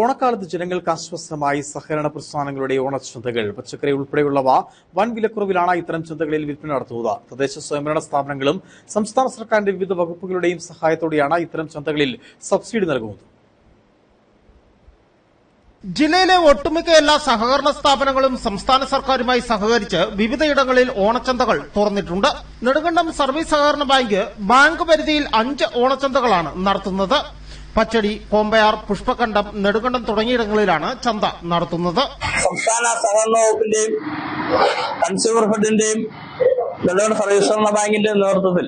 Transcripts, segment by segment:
ഓണക്കാലത്ത് ജനങ്ങൾക്ക് ആശ്വാസമായി സഹകരണ പ്രസ്ഥാനങ്ങളുടെ ഓണച്ചന്തകൾ പച്ചക്കറി ഉൾപ്പെടെയുള്ളവ വൻ വിലക്കുറവിലാണ് ഇത്തരം ചന്തകളിൽ വിൽപ്പന നടത്തുന്നത്. തദ്ദേശ സ്വയംഭരണ സ്ഥാപനങ്ങളും സംസ്ഥാന സർക്കാരിന്റെ വിവിധ വകുപ്പുകളുടെയും സഹായത്തോടെയാണ് ഇത്തരം ചന്തകളിൽ സബ്സിഡി നൽകുന്നത്. ജില്ലയിലെ ഒട്ടുമിക്ക എല്ലാ സഹകരണ സ്ഥാപനങ്ങളും സംസ്ഥാന സർക്കാരുമായി സഹകരിച്ച് വിവിധയിടങ്ങളിൽ ഓണച്ചന്തകൾ തുറന്നിട്ടുണ്ട്. നെടുങ്കണ്ടം സർവീസ് സഹകരണ ബാങ്ക് പരിധിയിൽ 5 ഓണച്ചന്തകളാണ് നടത്തുന്നത്. പച്ചടി, കോമ്പയാർ, പുഷ്പകണ്ഠം, നെടുങ്കണ്ടം തുടങ്ങിയിടങ്ങളിലാണ് ചന്ത നടത്തുന്നത്. സംസ്ഥാന സഹകരണ വകുപ്പിന്റെയും കൺസ്യൂമർ ഫെഡിന്റെയും നെടുങ്കണ്ടം സർവീസ് സഹകരണ ബാങ്കിന്റെ നേതൃത്വത്തിൽ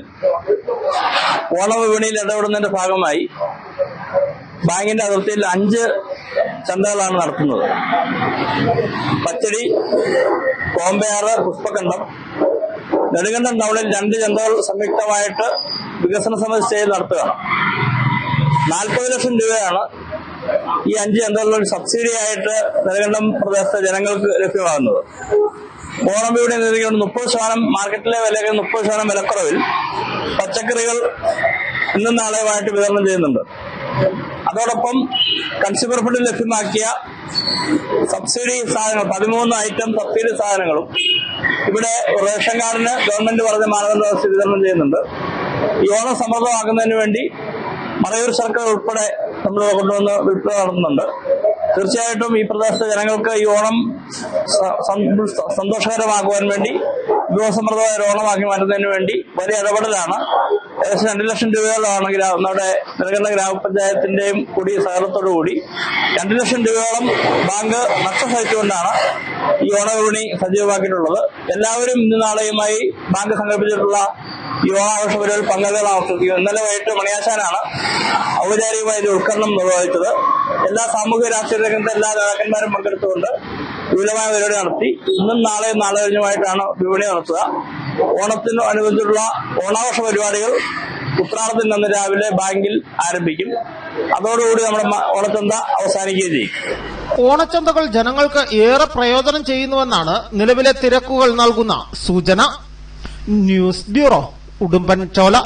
ഓണവിപണിയിൽ ഇടപെടുന്നതിന്റെ ഭാഗമായി ബാങ്കിന്റെ അതിർത്തിയിൽ 5 ചന്തകളാണ് നടത്തുന്നത്. പച്ചടി, കോമ്പയാറ്, പുഷ്പകണ്ഠം. നെടുങ്കണ്ടം ടൗണിൽ 2 ചന്തകൾ സംയുക്തമായിട്ട് വികസന സമിതി സ്റ്റേജിൽ നടത്തുകയാണ്. 40 ലക്ഷം രൂപയാണ് ഈ 5 ചന്തകളിൽ സബ്സിഡിയായിട്ട് നെടുങ്കണ്ടം പ്രദേശത്തെ ജനങ്ങൾക്ക് ലഭ്യമാകുന്നത്. ഓണം വിപണി നിയന്ത്രിക്കുന്ന 30% മാർക്കറ്റിലെ വിലയ്ക്ക് 30% വിലക്കുറവിൽ പച്ചക്കറികൾ ഇന്നും നാളെയുമായിട്ട് വിതരണം ചെയ്യുന്നുണ്ട്. അതോടൊപ്പം കൺസ്യൂമർ ഫെഡിൽ ലഭ്യമാക്കിയ സബ്സിഡി സാധനങ്ങൾ 13 ഐറ്റം സബ്സിഡി സാധനങ്ങളും ഇവിടെ റേഷൻ കാർഡിന് ഗവൺമെന്റ് പറഞ്ഞ മാനദണ്ഡം വിതരണം ചെയ്യുന്നുണ്ട്. ഈ ഓണം സമൃദ്ധമാക്കുന്നതിന് വേണ്ടി മറയൂർ സർക്കാർ ഉൾപ്പെടെ നമ്മൾ കൊണ്ടുവന്ന് വിൽപ്പന നടത്തുന്നുണ്ട്. തീർച്ചയായിട്ടും ഈ പ്രദേശത്തെ ജനങ്ങൾക്ക് ഈ ഓണം സന്തോഷകരമാക്കുവാൻ വേണ്ടി വിഭവസമൃദ്ധമായ ഒരു ഓണമാക്കി മാറ്റുന്നതിന് വേണ്ടി വലിയ ഇടപെടലാണ്. ഏകദേശം 2 ലക്ഷം രൂപയോളമാണ് നമ്മുടെ നെടുങ്കണ്ടം ഗ്രാമപഞ്ചായത്തിന്റെയും കൂടി സഹകരണത്തോടുകൂടി 2 ലക്ഷം രൂപയോളം ബാങ്ക് നഷ്ടസഹിച്ചുകൊണ്ടാണ് ഈ ഓണവിപണി സജീവമാക്കിയിട്ടുള്ളത്. എല്ലാവരും ഇന്ന് നാളെയുമായി ബാങ്ക് സംഘടിപ്പിച്ചിട്ടുള്ള ഈ ഓണാഘോഷ പരിപാടിയിൽ പങ്കാളികളാണ് ആവശ്യപ്പെടുന്നത്. ഇന്നലെ വൈകിട്ട് മണിയാശാനാണ് ഔപചാരികമായി ഇത് ഉദ്ഘാടനം നിർവഹിച്ചത്. എല്ലാ സാമൂഹ്യ രാഷ്ട്രീയ രംഗത്തെ എല്ലാ നേതാക്കന്മാരും പങ്കെടുത്തുകൊണ്ട് വിപുലമായ പരിപാടി നടത്തി. ഇന്നും നാളെയും നാളെ കഴിഞ്ഞുമായിട്ടാണ് വിപണി നടത്തുക. ഓണത്തിന് അനുബന്ധിച്ചുള്ള ഓണാഘോഷ പരിപാടികൾ ഉത്രാടത്തിന് അന്ന് രാവിലെ ബാങ്കിൽ ആരംഭിക്കും. അതോടുകൂടി നമ്മുടെ ഓണച്ചന്ത അവസാനിക്കുകയും ചെയ്യും. ഓണച്ചന്തകൾ ജനങ്ങൾക്ക് ഏറെ പ്രയോജനം ചെയ്യുന്നുവെന്നാണ് നിലവിലെ തിരക്കുകൾ നൽകുന്ന സൂചന. News bureau, Udumbanchola.